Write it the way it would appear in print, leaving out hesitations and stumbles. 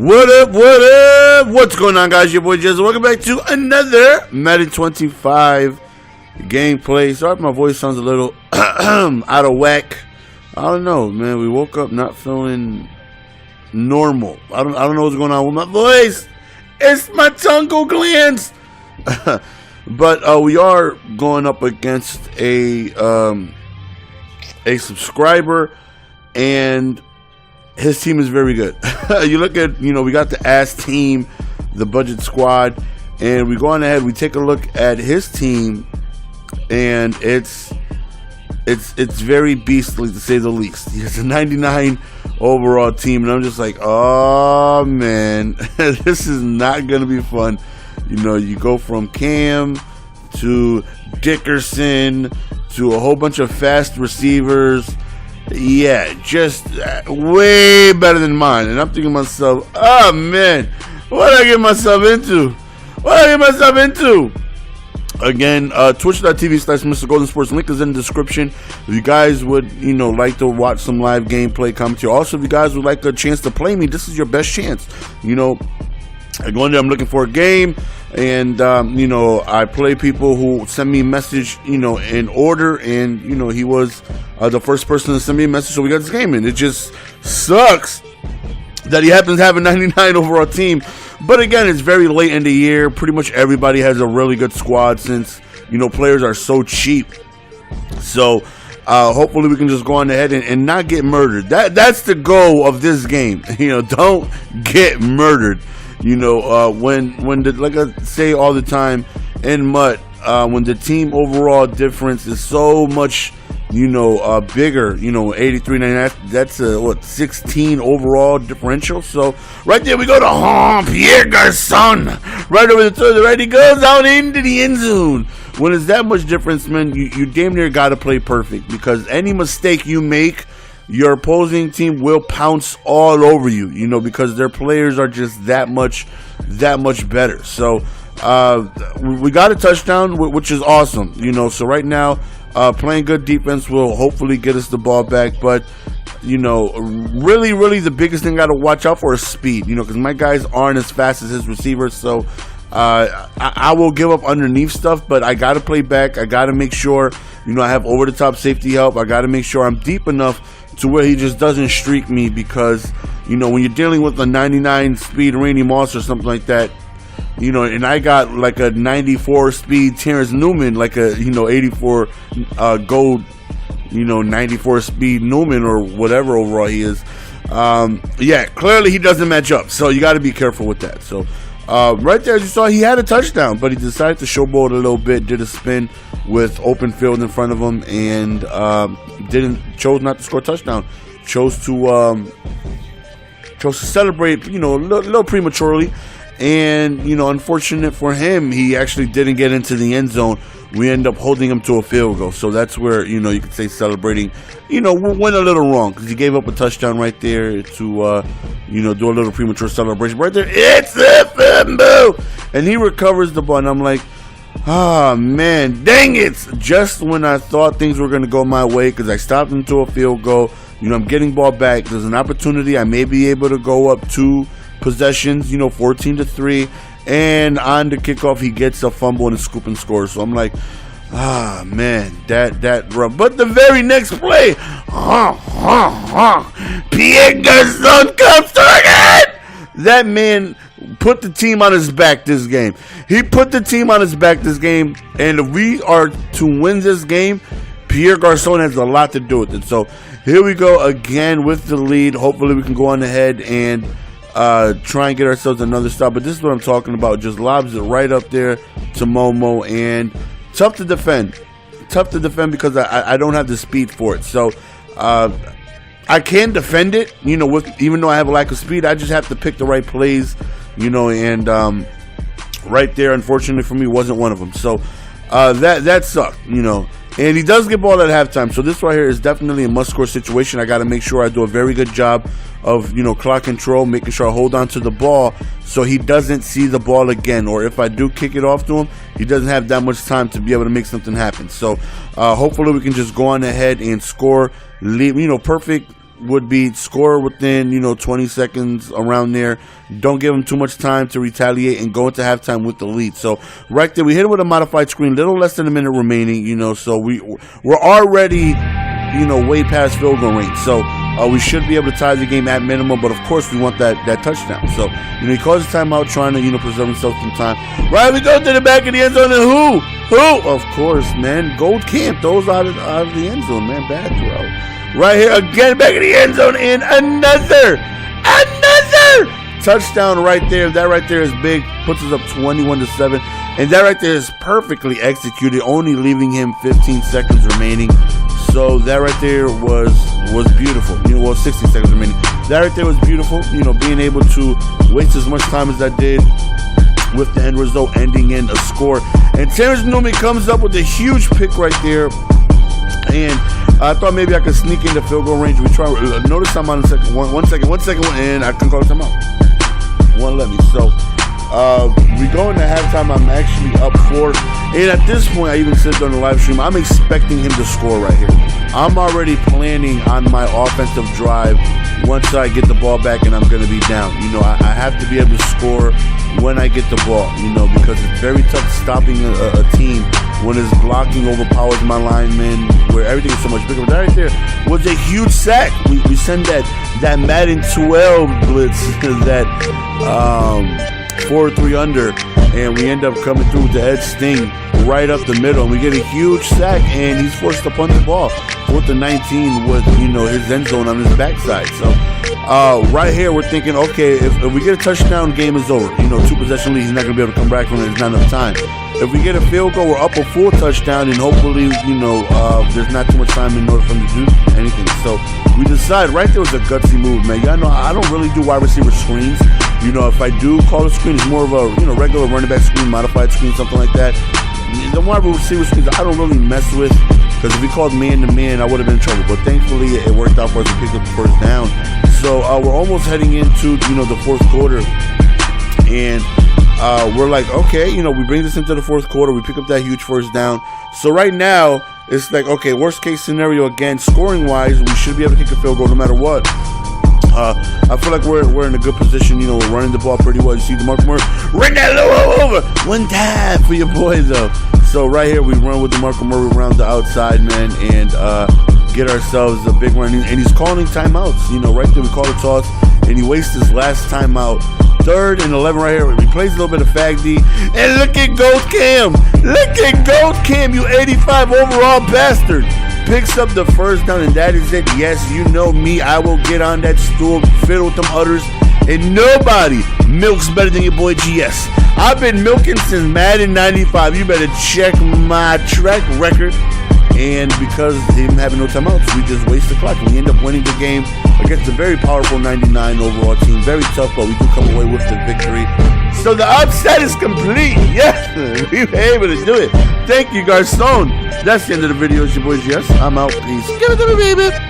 What up, what up? What's going on, guys? Your boy Jez. Welcome back to another Madden 25 gameplay. Sorry if my voice sounds a little out of whack. I don't know, man. We woke up not feeling normal. I don't know what's going on with my voice. It's my tongue glands. But we are going up against a subscriber, and his team is very good. You look at, we got the ass team, the budget squad, and we go on ahead, we take a look at his team, and it's very beastly, to say the least. He has a 99 overall team, and I'm just like, oh man, this is not gonna be fun. You go from Cam to Dickerson to a whole bunch of fast receivers. Yeah, just way better than mine. And I'm thinking to myself, oh man, what did I get myself into? Again, twitch.tv/Mr. Golden Sports. Link is in the description. If you guys would, like to watch some live gameplay, come to you. Also, if you guys would like a chance to play me, this is your best chance. I go in there, I'm looking for a game, and I play people who send me a message, in order, and he was the first person to send me a message, so we got this game in. It just sucks that he happens to have a 99 overall team, but again, it's very late in the year. Pretty much everybody has a really good squad since players are so cheap. So hopefully we can just go on ahead and not get murdered. That's the goal of this game. Don't get murdered. Like I say all the time in MUT, when the team overall difference is so much, bigger, 83, 99, that's a 16 overall differential. So right there we go to Pierre Garçon, right over the third, right, he goes out into the end zone. When it's that much difference, man, you damn near got to play perfect, because any mistake you make, your opposing team will pounce all over you, because their players are just that much better. So we got a touchdown, which is awesome, So right now, playing good defense will hopefully get us the ball back. But really the biggest thing I got to watch out for is speed, because my guys aren't as fast as his receivers. So I will give up underneath stuff, but I got to play back. I got to make sure I have over the top safety help. I got to make sure I'm deep enough to where he just doesn't streak me, because when you're dealing with a 99 speed Randy Moss or something like that, and I got like a 94 speed Terrence Newman, like a 84 gold 94 speed Newman or whatever overall he is. Yeah, clearly he doesn't match up, so you got to be careful with that. So right there, as you saw, he had a touchdown, but he decided to showboat a little bit, did a spin with open field in front of him, and chose not to score a touchdown. Chose to celebrate, a little prematurely, and unfortunate for him, he actually didn't get into the end zone. We end up holding him to a field goal, so that's where you could say celebrating, went a little wrong, because he gave up a touchdown right there to do a little premature celebration right there. It's a fumble, and he recovers the ball, and I'm like, oh man, dang it! Just when I thought things were going to go my way, because I stopped him to a field goal, I'm getting ball back. There's an opportunity. I may be able to go up 2 possessions, 14-3, and on the kickoff, he gets a fumble and a scoop and score. So I'm like, man, that rough. But the very next play, Pierre Garçon comes to again. That man put the team on his back this game. He put the team on his back this game, and if we are to win this game, Pierre Garçon has a lot to do with it. So here we go again with the lead. Hopefully we can go on ahead and try and get ourselves another stop. But this is what I'm talking about. Just lobs it right up there to Momo, and tough to defend because I don't have the speed for it. So I can defend it, even though I have a lack of speed. I just have to pick the right plays, and right there, unfortunately for me, wasn't one of them. So that sucked, And he does get ball at halftime. So this right here is definitely a must-score situation. I got to make sure I do a very good job of, clock control, making sure I hold on to the ball so he doesn't see the ball again. Or if I do kick it off to him, he doesn't have that much time to be able to make something happen. So hopefully we can just go on ahead and score, perfect would be score within, 20 seconds around there. Don't give them too much time to retaliate and go into halftime with the lead. So right there, we hit it with a modified screen, little less than a minute remaining, so we're already, way past field goal range. So we should be able to tie the game at minimum, but of course we want that touchdown. So, he calls a timeout trying to, preserve himself some time. Right, we go to the back of the end zone, and who? Of course, man, Gold Camp throws out of the end zone, man, bad throw. Right here, again, back of the end zone, and another touchdown right there. That right there is big, puts us up 21-7, and that right there is perfectly executed, only leaving him 15 seconds remaining. So that right there was beautiful. 60 seconds remaining. That right there was beautiful. Being able to waste as much time as I did with the end result ending in a score. And Terrence Newman comes up with a huge pick right there. And I thought maybe I could sneak into field goal range. We try. Notice I'm on the second. One second, and I can call time out. Won't let me. So we go into halftime. I'm actually up 4. And at this point, I even said during the live stream, I'm expecting him to score right here. I'm already planning on my offensive drive once I get the ball back and I'm going to be down. I have to be able to score when I get the ball, because it's very tough stopping a team when it's blocking overpowers my linemen, where everything is so much bigger. But that right there was a huge sack. We send that Madden 12 blitz, that 4-3 under, and we end up coming through with the edge sting right up the middle, and we get a huge sack, and he's forced to punt the ball. 4th and 19 with, his end zone on his backside. So right here, we're thinking, okay, if we get a touchdown, game is over. 2-possession lead, he's not going to be able to come back when there's not enough time. If we get a field goal, we're up a full touchdown, and hopefully, there's not too much time in order for him to do anything. So we decide, right there was a gutsy move, man. Y'all know I don't really do wide receiver screens. If I do call a screen, it's more of a, regular running back screen, modified screen, something like that. The wide receiver screens I don't really mess with, because if we called man-to-man, I would have been in trouble. But thankfully, it worked out for us to pick up the first down. So we're almost heading into, the fourth quarter. And we're like, okay, we bring this into the fourth quarter. We pick up that huge first down. So right now, it's like, okay, worst case scenario again, scoring-wise, we should be able to kick a field goal no matter what. I feel like we're in a good position. We're running the ball pretty well. You see DeMarco Murray, run that low over. One time for your boy, though. So right here, we run with DeMarco Murray around the outside, man, and get ourselves a big run. And he's calling timeouts. Right there, we call a toss, and he wastes his last timeout. 3rd and 11 right here. He plays a little bit of Fag D. And look at Gold Cam. Look at Gold Cam, you 85 overall bastard. Picks up the first down, and that is it. Yes, you know me. I will get on that stool, fiddle with them udders, and nobody milks better than your boy GS. I've been milking since Madden 95. You better check my track record. And because him having no timeouts, we just waste the clock. We end up winning the game against a very powerful 99 overall team. Very tough, but we do come away with the victory. So the upset is complete. Yes, we were able to do it. Thank you, Garcon. That's the end of the video. It's your boy GS. I'm out. Peace. Give it to me, baby.